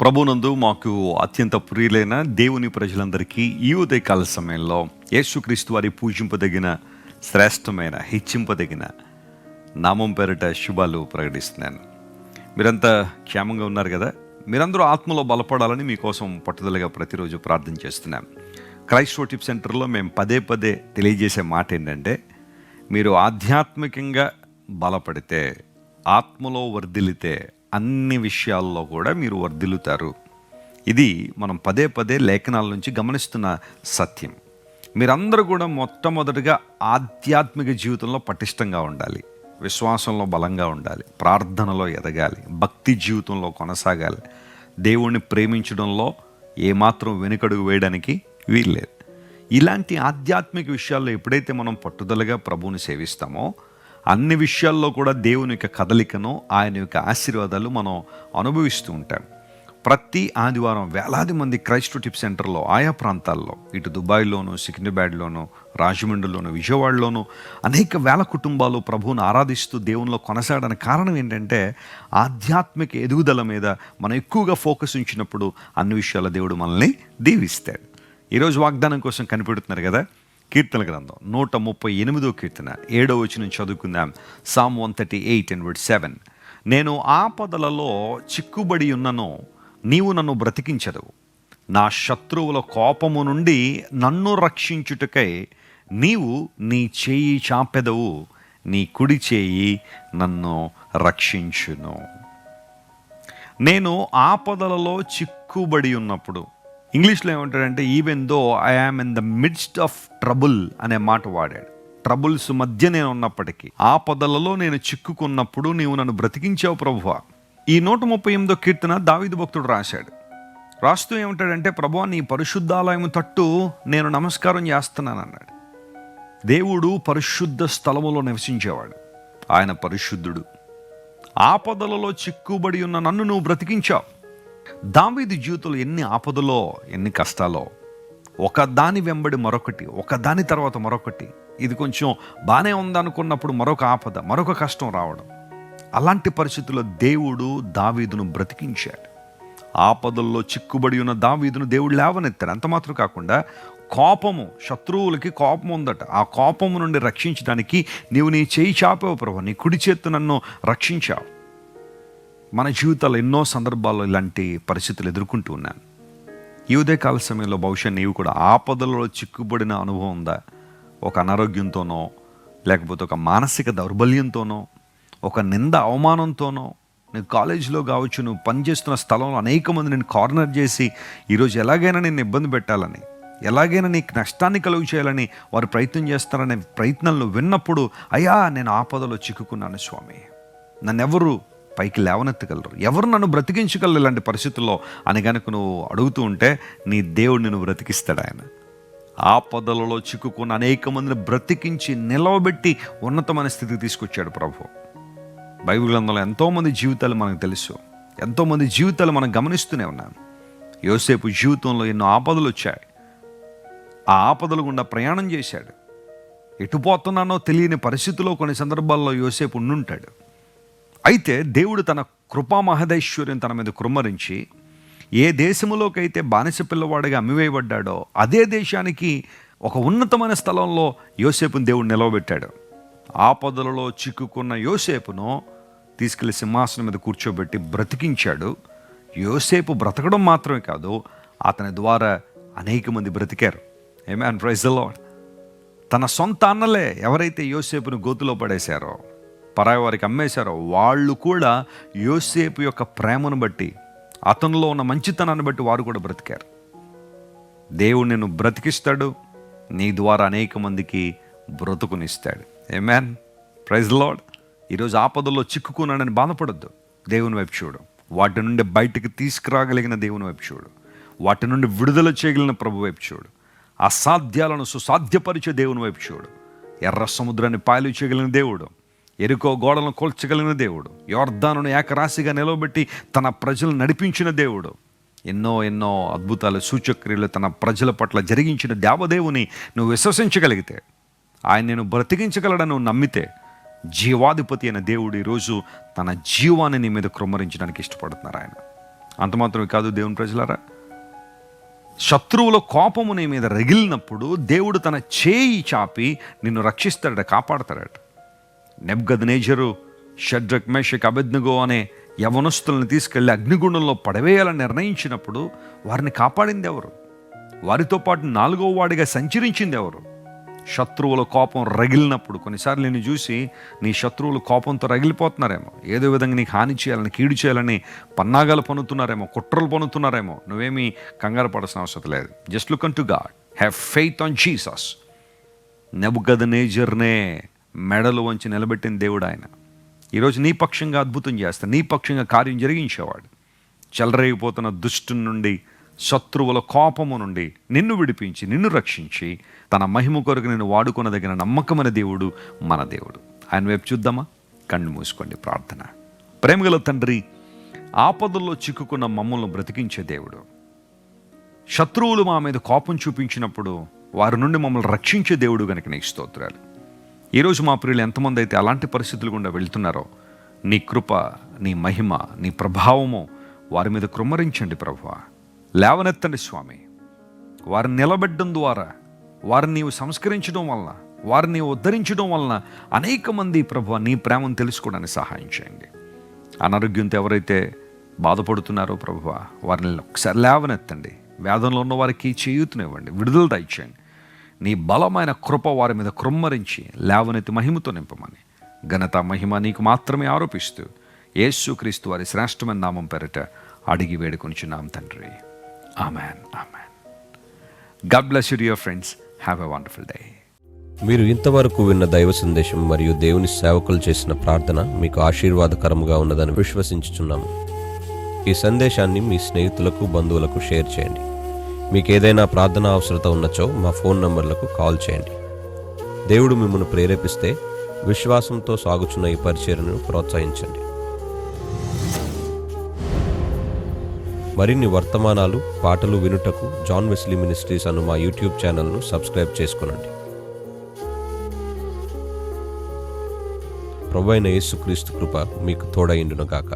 ప్రభునందు మాకు అత్యంత ప్రియులైన దేవుని ప్రజలందరికీ ఈ ఉదయకాల సమయంలో యేసుక్రీస్తు వారి పూజింపదగిన శ్రేష్టమైన హెచ్చింపదగిన నామం పేరిట శుభాలు ప్రకటిస్తున్నాను. మీరంతా క్షేమంగా ఉన్నారు కదా? మీరందరూ ఆత్మలో బలపడాలని మీకోసం పట్టుదలగా ప్రతిరోజు ప్రార్థన చేస్తున్నాం. క్రైస్ట్ వర్షిప్ సెంటర్లో మేము పదే తెలియజేసే మాట ఏంటంటే, మీరు ఆధ్యాత్మికంగా బలపడితే, ఆత్మలో వర్ధిల్లితే అన్ని విషయాల్లో కూడా మీరు వర్ధిల్లుతారు. ఇది మనం పదే లేఖనాల నుంచి గమనిస్తున్న సత్యం. మీరందరూ కూడా మొట్టమొదటిగా ఆధ్యాత్మిక జీవితంలో పటిష్టంగా ఉండాలి, విశ్వాసంలో బలంగా ఉండాలి, ప్రార్థనలో ఎదగాలి, భక్తి జీవితంలో కొనసాగాలి, దేవుణ్ణి ప్రేమించడంలో ఏమాత్రం వెనుకడుగు వేయడానికి వీల్లేదు. ఇలాంటి ఆధ్యాత్మిక విషయాల్లో ఎప్పుడైతే మనం పట్టుదలగా ప్రభువుని సేవిస్తామో, అన్ని విషయాల్లో కూడా దేవుని యొక్క కదలికను, ఆయన యొక్క ఆశీర్వాదాలు మనం అనుభవిస్తూ ఉంటాం. ప్రతి ఆదివారం వేలాది మంది క్రైస్ట్ టిప్ సెంటర్లో ఆయా ప్రాంతాల్లో, ఇటు దుబాయ్లోను, సికింద్రాబాద్లోను, రాజమండ్రిలోను, విజయవాడలోను అనేక వేల కుటుంబాలు ప్రభువును ఆరాధిస్తూ దేవునిలో కొనసాగడానికి కారణం ఏంటంటే, ఆధ్యాత్మిక ఎదుగుదల మీద మనం ఎక్కువగా ఫోకస్ ఉంచినప్పుడు అన్ని విషయాల దేవుడు మనల్ని దీవిస్తాడు. ఈరోజు వాగ్దానం కోసం కనిపెడుతున్నారు కదా, కీర్తన గ్రంథం 138 కీర్తన 7వ వచనం చదువుకుందాం. Psalm 138:7. నేను ఆపదలలో చిక్కుబడి ఉన్నను, నీవు నన్ను బ్రతికించదవు. నా శత్రువుల కోపము నుండి నన్ను రక్షించుటకై నీవు నీ చేయి చాపెదవు, నీ కుడి చేయి నన్ను రక్షించును. నేను ఆపదలలో చిక్కుబడి ఉన్నప్పుడు, ఇంగ్లీష్లో ఏమంటాడంటే, even though I am in the midst of trouble అనే మాట వాడాడు. ట్రబుల్స్ మధ్య నేను ఉన్నప్పటికీ, ఆపదలలో నేను చిక్కుకున్నప్పుడు నీవు నన్ను బ్రతికించావు ప్రభువా. ఈ 138వ కీర్తన దావీదు భక్తుడు రాశాడు. రాస్తూ ఏమంటాడంటే, ప్రభువా నీ పరిశుద్ధాలయం తట్టు నేను నమస్కారం చేస్తున్నాను అన్నాడు. దేవుడు పరిశుద్ధ స్థలములో నివసించేవాడు, ఆయన పరిశుద్ధుడు. ఆపదలలో చిక్కుబడి ఉన్న నన్ను నువ్వు బ్రతికించావు. దావీదు జీవితంలో ఎన్ని ఆపదలో, ఎన్ని కష్టాలో, ఒక దాని వెంబడి మరొకటి, ఒక దాని తర్వాత మరొకటి. ఇది కొంచెం బాగానే ఉందనుకున్నప్పుడు మరొక ఆపద, మరొక కష్టం రావడం. అలాంటి పరిస్థితుల్లో దేవుడు దావీదును బ్రతికించాడు. ఆపదల్లో చిక్కుబడి ఉన్న దావీదును దేవుడు లేవనెత్తాడు. అంత మాత్రం కాకుండా, కోపము, శత్రువులకి కోపం ఉందట, ఆ కోపము నుండి రక్షించడానికి నీవు నీ చేయి చాపావు ప్రభువా, నీ కుడి చేత్తో నన్ను రక్షించావు. మన జీవితాల్లో ఎన్నో సందర్భాల్లో ఇలాంటి పరిస్థితులు ఎదుర్కొంటూ ఉన్నాను. ఈ ఉదయకాల సమయంలో బహుశా నీవు కూడా ఆపదలలో చిక్కుబడిన అనుభవం ఉందా? ఒక అనారోగ్యంతోనో, లేకపోతే ఒక మానసిక దౌర్బల్యంతోనో, ఒక నింద అవమానంతోనో, నువ్వు కాలేజీలో కావచ్చు, నువ్వు పనిచేస్తున్న స్థలంలో అనేక మంది నేను కార్నర్ చేసి ఈరోజు ఎలాగైనా నేను ఇబ్బంది పెట్టాలని, ఎలాగైనా నీకు నష్టాన్ని కలుగు చేయాలని వారు ప్రయత్నం చేస్తారనే ప్రయత్నాలను విన్నప్పుడు, అయ్యా నేను ఆపదలో చిక్కుకున్నాను స్వామి, నన్నెవరు పైకి లేవనెత్తగలరు, ఎవరు నన్ను బ్రతికించగలరు ఇలాంటి పరిస్థితుల్లో అని కనుక నువ్వు అడుగుతూ ఉంటే, నీ దేవుడు నిన్ను బ్రతికిస్తాడు. ఆయన ఆపదలలో చిక్కుకున్న అనేక మందిని బ్రతికించి నిలవబెట్టి ఉన్నతమైన స్థితికి తీసుకొచ్చాడు ప్రభు. బైబిల్ గ్రంథంలో ఎంతోమంది జీవితాలు మనకు తెలుసు, ఎంతోమంది జీవితాలు మనం గమనిస్తూనే ఉన్నాం. యోసేపు జీవితంలో ఎన్నో ఆపదలు వచ్చాయి. ఆ ఆపదల గుండా ప్రయాణం చేశాడు. ఎటుపోతున్నానో తెలియని పరిస్థితుల్లో కొన్ని సందర్భాల్లో యోసేపు ఉండుంటాడు. అయితే దేవుడు తన కృపా మహదైశ్వర్యం తన మీద కుమ్మరించి, ఏ దేశములోకైతే బానిస పిల్లవాడిగా అమ్మివేయబడ్డాడో అదే దేశానికి ఒక ఉన్నతమైన స్థలంలో యోసేపును దేవుడు నిలవబెట్టాడు. ఆపదలలో చిక్కుకున్న యోసేపును తీసుకెళ్లి సింహాసనం మీద కూర్చోబెట్టి బ్రతికించాడు. యోసేపు బ్రతకడం మాత్రమే కాదు, అతని ద్వారా అనేక మంది బ్రతికారు. ఆమేన్, ప్రైజ్ ది లార్డ్. తన సొంత అన్నలే ఎవరైతే యోసేపును గోతులో పడేశారో, పరాయి వారికి అమ్మేశారో, వాళ్ళు కూడా యోసేపు యొక్క ప్రేమను బట్టి, అతనిలో ఉన్న మంచితనాన్ని బట్టి వారు కూడా బ్రతికారు. దేవుడు నిన్ను బ్రతికిస్తాడు, నీ ద్వారా అనేక మందికి బ్రతుకునిస్తాడు. ఆమేన్, ప్రైజ్ ది లార్డ్. ఈరోజు ఆపదల్లో చిక్కుకున్నాడని బాధపడొద్దు, దేవుని వైపు చూడు. వాటి నుండి బయటికి తీసుకురాగలిగిన దేవుని వైపు చూడు. వాటి నుండి విడుదల చేయగలిగిన ప్రభు వైపు చూడు. అసాధ్యాలను సుసాధ్యపరిచే దేవుని వైపు చూడు. ఎర్ర సముద్రాన్ని పాయలు చేయగలిగిన దేవుడు, ఎరికో గోడలను కూల్చగలిగిన దేవుడు, యొర్దానును ఏకరాశిగా నిలవబెట్టి తన ప్రజలను నడిపించిన దేవుడు, ఎన్నో అద్భుతాలు, సూచక్రియలు తన ప్రజల పట్ల జరిగించిన దేవదేవుని నువ్వు విశ్వసించగలిగితే, ఆయన నేను బ్రతికించగలడని నువ్వు నమ్మితే, జీవాధిపతి అయిన దేవుడు ఈరోజు తన జీవాన్ని నీ మీద కృమ్మరించడానికి ఇష్టపడుతున్నారు. ఆయన అంత మాత్రమే కాదు దేవుని ప్రజలారా, శత్రువుల కోపము నీ మీద రగిలినప్పుడు దేవుడు తన చేయి చాపి నిన్ను రక్షిస్తాడట, కాపాడతాడట. నెబుకద్నెజరు షడ్రక్ మేషక్ అబేద్నెగో అనే యవనస్తులను తీసుకెళ్లి అగ్నిగుండంలో పడవేయాలని నిర్ణయించినప్పుడు వారిని కాపాడింది ఎవరు? వారితో పాటు 4వ వాడిగా సంచరించింది ఎవరు? శత్రువుల కోపం రగిలినప్పుడు కొన్నిసార్లు నేను చూసి నీ శత్రువులు కోపంతో రగిలిపోతున్నారేమో, ఏదో విధంగా నీకు హాని చేయాలని, కీడు చేయాలని పన్నాగాలు పన్నుతున్నారేమో, కుట్రలు పన్నుతున్నారేమో. నువ్వేమీ కంగారు పడాల్సిన అవసరం లేదు. Just look unto God, have faith on Jesus. నెబుకద్నెజర్నే మెడలు వంచి నిలబెట్టిన దేవుడు ఆయన. ఈరోజు నీ పక్షంగా అద్భుతం చేస్తా, నీ పక్షంగా కార్యం జరిగించేవాడు. చెలరేగిపోతున్న దుష్టు నుండి, శత్రువుల కోపము నుండి నిన్ను విడిపించి, నిన్ను రక్షించి తన మహిమ కొరకు నిన్ను వాడుకొనదగిన నమ్మకమైన దేవుడు మన దేవుడు. ఆయన వైపు చూద్దామా? కళ్ళు మూసుకోండి. ప్రార్థన. ప్రేమగల తండ్రి, ఆపదల్లో చిక్కుకున్న మమ్మల్ని బ్రతికించే దేవుడు, శత్రువులు మా మీద కోపం చూపించినప్పుడు వారి నుండి మమ్మల్ని రక్షించే దేవుడు కనుక నీకు స్తోత్రాలు. ఈరోజు మా ప్రియులు ఎంతమంది అయితే అలాంటి పరిస్థితులు గుండా వెళ్తున్నారో, నీ కృప, నీ మహిమ, నీ ప్రభావము వారి మీద కృమ్మరించండి ప్రభువా. లేవనెత్తండి స్వామి. వారిని నిలబెట్టడం ద్వారా, వారిని నీవు సంస్కరించడం వలన, వారిని ఉద్ధరించడం వలన అనేక మంది ప్రభువా నీ ప్రేమను తెలుసుకోవడానికి సహాయం చేయండి. అనారోగ్యంతో ఎవరైతే బాధపడుతున్నారో ప్రభువా, వారిని ఒకసారి లేవనెత్తండి. వేదంలో ఉన్న వారికి చేయూతనివ్వండి, విడుదల దయచేయండి. నీ బలమైన కృప వారి మీద కృమ్మరించి లేవనెత్తి మహిమతో నింపమని ఘనత మహిమ నీకు మాత్రమే ఆరోపిస్తూ యేసుక్రీస్తు వారి శ్రేష్టమైన నామం పేరిట అడిగి వేడుకొనిచున్నాం తండ్రి. Amen, amen. God bless you dear friends. Have a wonderful day. మీరు ఇంతవరకు విన్న దైవ సందేశం మరియు దేవుని సేవకులు చేసిన ప్రార్థన మీకు ఆశీర్వాదకరముగా ఉన్నదని విశ్వసించుచున్నాము. ఈ సందేశాన్ని మీ స్నేహితులకు, బంధువులకు షేర్ చేయండి. మీకు ఏదైనా ప్రార్థన అవసరత ఉన్నచో మా ఫోన్ నంబర్లకు కాల్ చేయండి. దేవుడు మిమ్మల్ని ప్రేరేపిస్తే విశ్వాసంతో సాగుచున్న ఈ పరిచర్యను ప్రోత్సహించండి. మరిన్ని వర్తమానాలు, పాటలు వినుటకు జాన్ వెస్లీ మినిస్ట్రీస్ అను మా యూట్యూబ్ ఛానల్ను సబ్స్క్రైబ్ చేసుకొనండి. ప్రభువైన యేసుక్రీస్తు కృప మీకు తోడైండును గాక.